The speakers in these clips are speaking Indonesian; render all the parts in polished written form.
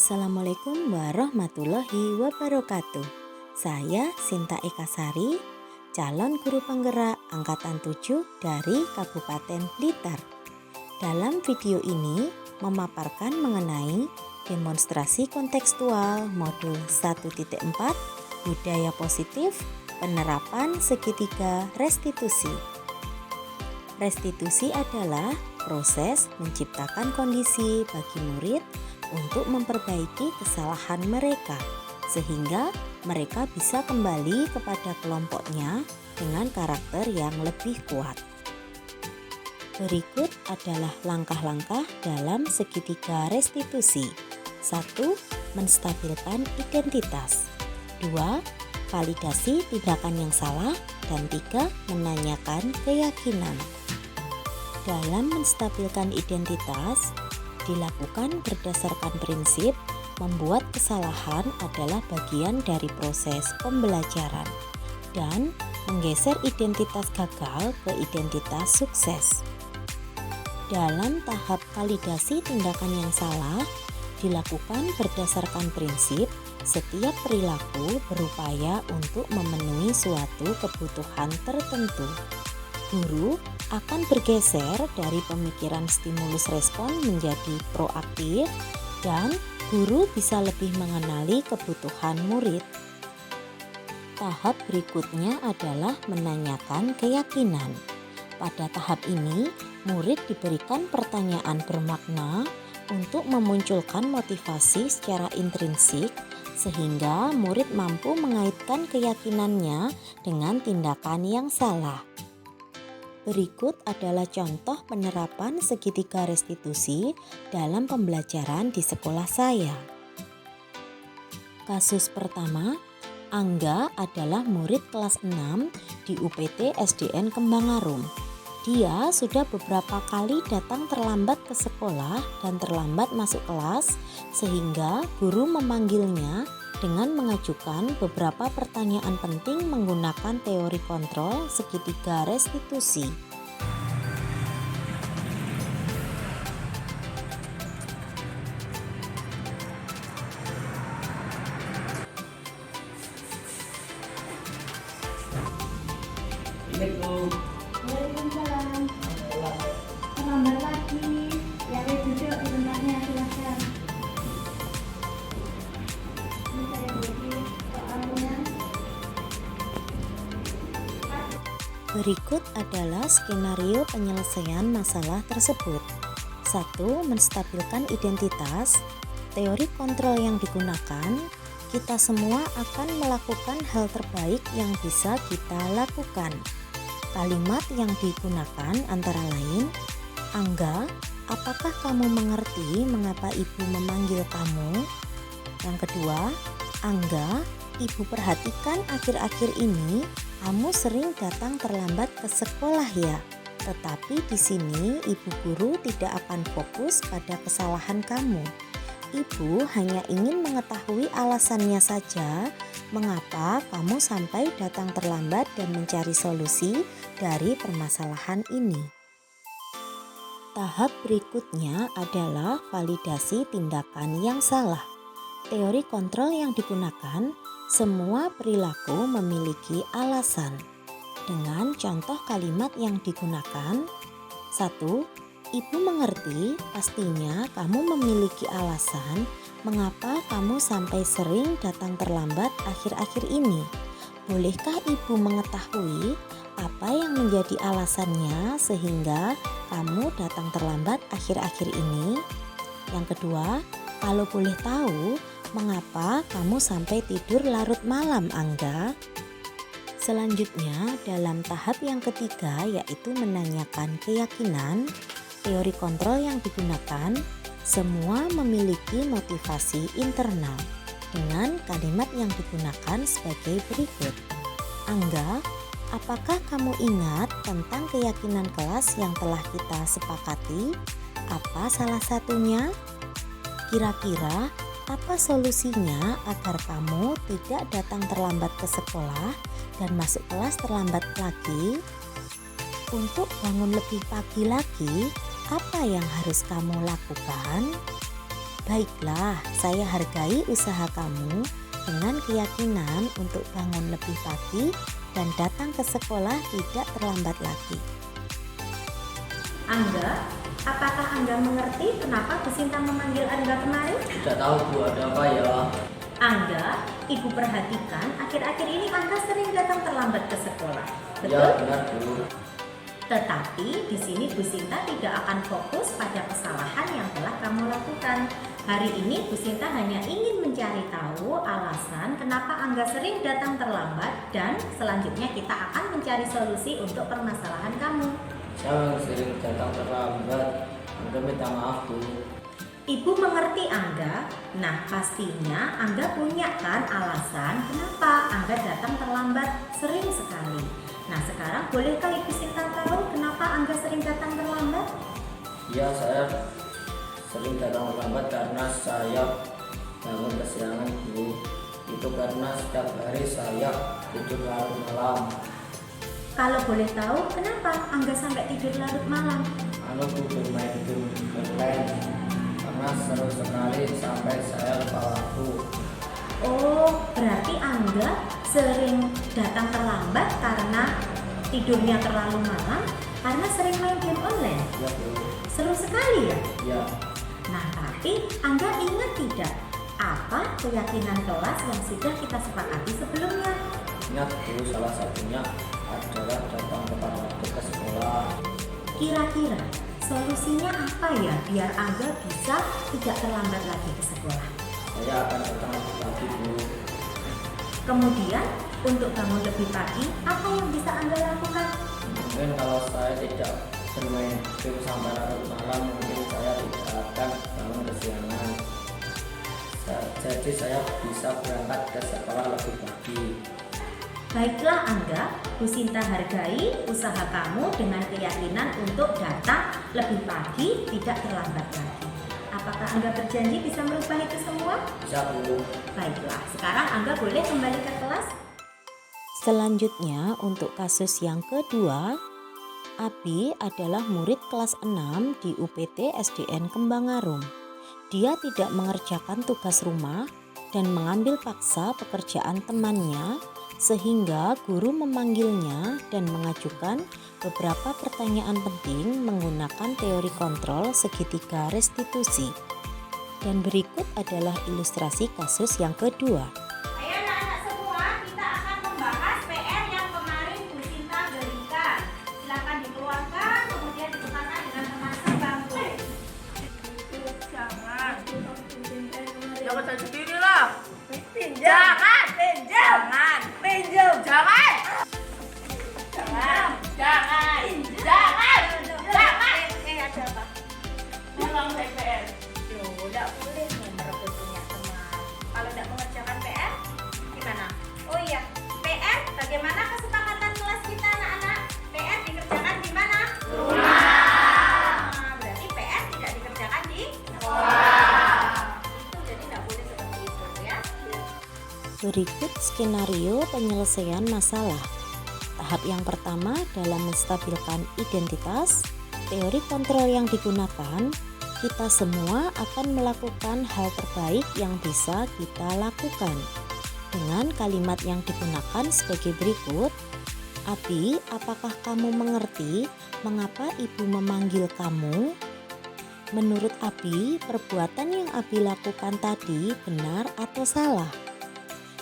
Assalamualaikum warahmatullahi wabarakatuh. Saya Sinta Ekasari, calon guru penggerak angkatan 7 dari Kabupaten Blitar. Dalam video ini memaparkan mengenai demonstrasi kontekstual modul 1.4 budaya positif penerapan segitiga restitusi. Restitusi adalah proses menciptakan kondisi bagi murid untuk memperbaiki kesalahan mereka, sehingga mereka bisa kembali kepada kelompoknya dengan karakter yang lebih kuat. Berikut adalah langkah-langkah dalam segitiga restitusi. 1. Menstabilkan identitas. 2. Validasi tindakan yang salah. Dan 3. Menanyakan keyakinan. Dalam menstabilkan identitas, dilakukan berdasarkan prinsip membuat kesalahan adalah bagian dari proses pembelajaran dan menggeser identitas gagal ke identitas sukses. Dalam tahap validasi tindakan yang salah, dilakukan berdasarkan prinsip setiap perilaku berupaya untuk memenuhi suatu kebutuhan tertentu. Guru akan bergeser dari pemikiran stimulus respon menjadi proaktif dan guru bisa lebih mengenali kebutuhan murid. Tahap berikutnya adalah menanyakan keyakinan. Pada tahap ini, murid diberikan pertanyaan bermakna untuk memunculkan motivasi secara intrinsik sehingga murid mampu mengaitkan keyakinannya dengan tindakan yang salah. Berikut adalah contoh penerapan segitiga restitusi dalam pembelajaran di sekolah saya. Kasus pertama, Angga adalah murid kelas 6 di UPT SDN Kembangarum. Dia sudah beberapa kali datang terlambat ke sekolah dan terlambat masuk kelas, sehingga guru memanggilnya dengan mengajukan beberapa pertanyaan penting menggunakan teori kontrol segitiga restitusi. Waalaikumsalam. Terlambat lagi. Ya, duduk di tempatnya, silakan. Ini saya beri soalnya. Berikut adalah skenario penyelesaian masalah tersebut. 1. Menstabilkan identitas. Teori kontrol yang digunakan, kita semua akan melakukan hal terbaik yang bisa kita lakukan. Kalimat yang digunakan antara lain, Angga, apakah kamu mengerti mengapa ibu memanggil kamu? Yang kedua, Angga, ibu perhatikan akhir-akhir ini kamu sering datang terlambat ke sekolah ya. Tetapi di sini ibu guru tidak akan fokus pada kesalahan kamu. Ibu hanya ingin mengetahui alasannya saja mengapa kamu sampai datang terlambat dan mencari solusi dari permasalahan ini. Tahap berikutnya adalah validasi tindakan yang salah. Teori kontrol yang digunakan, semua perilaku memiliki alasan. Dengan contoh kalimat yang digunakan, 1. Ibu mengerti pastinya kamu memiliki alasan mengapa kamu sampai sering datang terlambat akhir-akhir ini. Bolehkah ibu mengetahui apa yang menjadi alasannya sehingga kamu datang terlambat akhir-akhir ini? Yang kedua, kalau boleh tahu, mengapa kamu sampai tidur larut malam, Angga? Selanjutnya, dalam tahap yang ketiga yaitu menanyakan keyakinan, teori kontrol yang digunakan, semua memiliki motivasi internal dengan kalimat yang digunakan sebagai berikut. Angga, apakah kamu ingat tentang keyakinan kelas yang telah kita sepakati? Apa salah satunya? Kira-kira apa solusinya agar kamu tidak datang terlambat ke sekolah dan masuk kelas terlambat lagi? Untuk bangun lebih pagi lagi, apa yang harus kamu lakukan? Baiklah, saya hargai usaha kamu dengan keyakinan untuk bangun lebih pagi dan datang ke sekolah tidak terlambat lagi. Angga, apakah Angga mengerti kenapa Bu Sinta memanggil Angga kemarin? Tidak tahu Bu, ada apa ya? Angga, Ibu perhatikan akhir-akhir ini Angga sering datang terlambat ke sekolah. Ya Betul? benar Bu. Tetapi di sini Bu Sinta tidak akan fokus pada kesalahan yang telah kamu lakukan. Hari ini Bu Sinta hanya ingin mencari tahu alasan kenapa Angga sering datang terlambat dan selanjutnya kita akan mencari solusi untuk permasalahan kamu. Saya sering datang terlambat. Angga minta maaf Bu. Ibu mengerti Angga. Nah, pastinya Angga punya kan alasan kenapa Angga datang terlambat sering sekali. Nah, sekarang bolehkah Ibu Sinta tahu kenapa Angga sering datang terlambat? Ya, saya sering datang terlambat karena saya bangun kesiangan Bu. Itu karena setiap hari saya tidur larut malam. Kalau boleh tahu kenapa Angga sampai tidur larut malam? Anu Bu, bermain game online karena seru sekali sampai saya lupa waktu. Oh, berarti Angga sering datang terlambat karena tidurnya terlalu malam karena sering main game online. Ya Bu. Seru sekali ya? Ya. Nah, tapi Angga ingat tidak apa keyakinan kelas yang sudah kita sepakati sebelumnya? Ingat Bu, salah satunya adalah datang tepat waktu ke sekolah. Kira-kira solusinya apa ya biar Angga bisa tidak terlambat lagi ke sekolah? Saya akan datang lebih pagi Bu. Kemudian untuk bangun lebih pagi, apa yang bisa Angga lakukan? Mungkin kalau saya tidak bermain game sampai larut malam, mungkin saya tidak akan bangun kesiangan. Jadi saya bisa berangkat ke sekolah lebih pagi. Baiklah Angga, Bu Sinta hargai usaha kamu dengan keyakinan untuk datang lebih pagi, tidak terlambat lagi. Apakah Angga berjanji bisa merubah itu semua? Bisa Bu. Baiklah, sekarang Angga boleh kembali ke kelas. Selanjutnya untuk kasus yang kedua, Abi adalah murid kelas 6 di UPT SDN Kembangarum. Dia tidak mengerjakan tugas rumah dan mengambil paksa pekerjaan temannya sehingga guru memanggilnya dan mengajukan beberapa pertanyaan penting menggunakan teori kontrol segitiga restitusi. Dan berikut adalah ilustrasi kasus yang kedua. Ayo anak-anak semua, kita akan membahas PR yang kemarin Bu Sinta berikan. Silakan dikeluarkan, kemudian ditukarkan dengan teman sebangku. Jangan saya sendiri lah. Jangan. Ada apa? Pulang PPR. Tidak boleh merebut punya teman. Kalau tidak mengerjakan PR, gimana? Oh iya, PR bagaimana kesepakatan kelas kita anak-anak? PR dikerjakan di mana? Nah, berarti PR tidak dikerjakan di itu, jadi tidak boleh seperti itu ya. Berikut skenario penyelesaian masalah. Tahap yang pertama dalam menstabilkan identitas, teori kontrol yang digunakan, kita semua akan melakukan hal terbaik yang bisa kita lakukan. Dengan kalimat yang digunakan sebagai berikut, Abi, apakah kamu mengerti mengapa ibu memanggil kamu? Menurut Abi, perbuatan yang Abi lakukan tadi benar atau salah?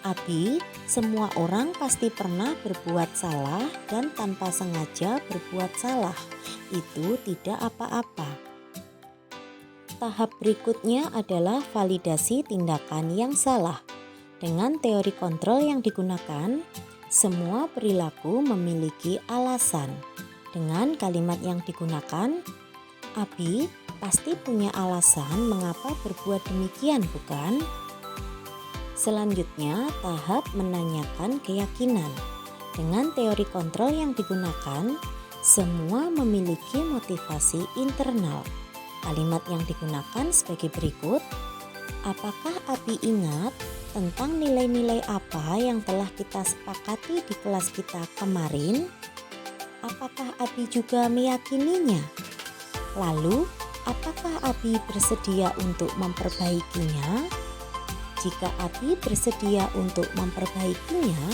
Abi, semua orang pasti pernah berbuat salah dan tanpa sengaja berbuat salah. Itu tidak apa-apa. Tahap berikutnya adalah validasi tindakan yang salah. Dengan teori kontrol yang digunakan, semua perilaku memiliki alasan. Dengan kalimat yang digunakan, Abi pasti punya alasan mengapa berbuat demikian, bukan? Selanjutnya, tahap menanyakan keyakinan. Dengan teori kontrol yang digunakan, semua memiliki motivasi internal. Kalimat yang digunakan sebagai berikut, apakah Abi ingat tentang nilai-nilai apa yang telah kita sepakati di kelas kita kemarin? Apakah Abi juga meyakininya? Lalu, Apakah Abi bersedia untuk memperbaikinya? Jika Abi bersedia untuk memperbaikinya,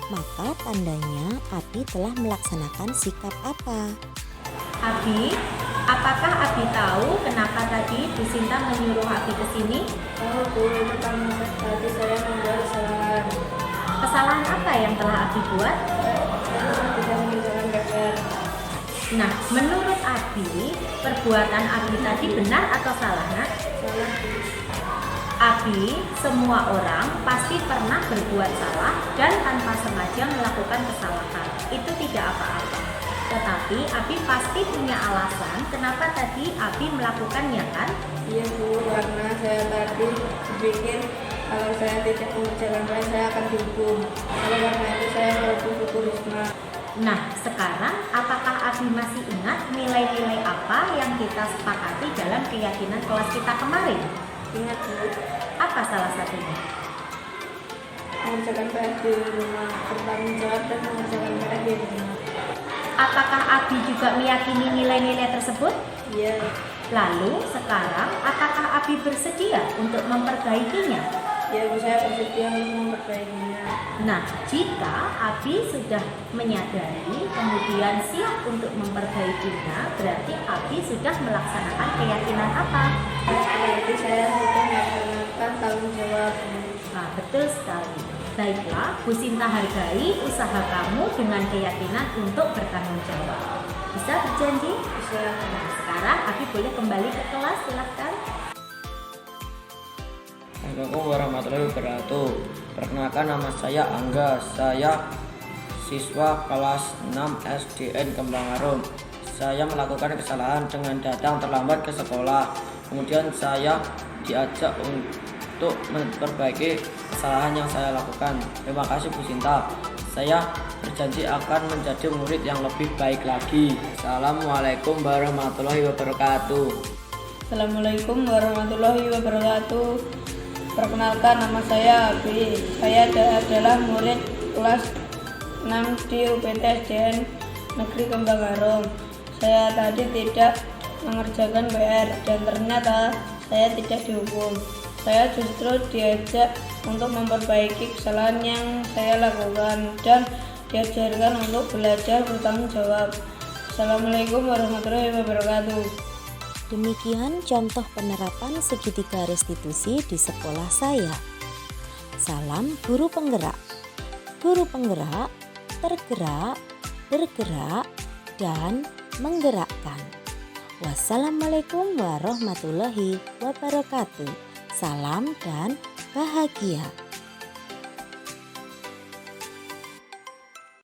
maka tandanya Abi telah melaksanakan sikap apa? Abi, apakah Abi tahu kenapa tadi Bu Sinta menyuruh Abi ke sini? Tahu Bu, itu karena tadi saya membuat kesalahan. Kesalahan apa yang telah Abi buat? Saya tidak mengerjakan PR. Nah, menurut Abi, perbuatan Abi tadi benar atau salah, Nak? Salah Bu. Abi, semua orang pasti pernah berbuat salah dan tanpa sengaja melakukan kesalahan. Itu tidak apa-apa. Tetapi Abi pasti punya alasan kenapa tadi Abi melakukannya, kan? Iya Bu, karena saya tadi berpikir kalau saya tidak mengerjakan PR saya akan dihukum. Oleh karena itu saya melakukan buku Risma. Nah, sekarang apakah Abi masih ingat nilai-nilai apa yang kita sepakati dalam keyakinan kelas kita kemarin? Ingat Bu, Apa salah satunya? mengerjakan PR di rumah, bertanggung jawab dan mengerjakan PR di rumah. Apakah Abi juga meyakini nilai-nilai tersebut? Iya, Lalu, sekarang apakah Abi bersedia untuk memperbaikinya? ya Bu, saya bersedia untuk memperbaikinya. Nah, jika Abi sudah menyadari kemudian siap untuk memperbaikinya, berarti Abi sudah melaksanakan keyakinan apa? Berarti saya sudah melaksanakan tanggung jawab. Nah, betul sekali. Baiklah, Bu Sinta hargai usaha kamu dengan keyakinan untuk bertanggung jawab. Bisa berjanji? Bisa. Nah, sekarang Abi boleh kembali ke kelas, silahkan. Assalamualaikum warahmatullahi wabarakatuh. Perkenalkan, nama saya Angga. Saya siswa kelas 6 SDN Kembang Arum. Saya melakukan kesalahan dengan datang terlambat ke sekolah. Kemudian saya diajak untuk memperbaiki kesalahan yang saya lakukan. Terima kasih Bu Sinta. Saya berjanji akan menjadi murid yang lebih baik lagi. Assalamualaikum warahmatullahi wabarakatuh. Assalamualaikum warahmatullahi wabarakatuh. Perkenalkan, nama saya Abi. Saya adalah murid kelas 6 di UPT SDN Negeri Kembang Arum. Saya tadi tidak mengerjakan PR dan ternyata saya tidak dihukum. Saya justru diajak untuk memperbaiki kesalahan yang saya lakukan dan diajarkan untuk belajar bertanggung jawab. Assalamualaikum warahmatullahi wabarakatuh. Demikian contoh penerapan segitiga restitusi di sekolah saya. Salam guru penggerak. Guru penggerak, tergerak, bergerak, dan menggerakkan. Wassalamualaikum warahmatullahi wabarakatuh. Salam dan bahagia.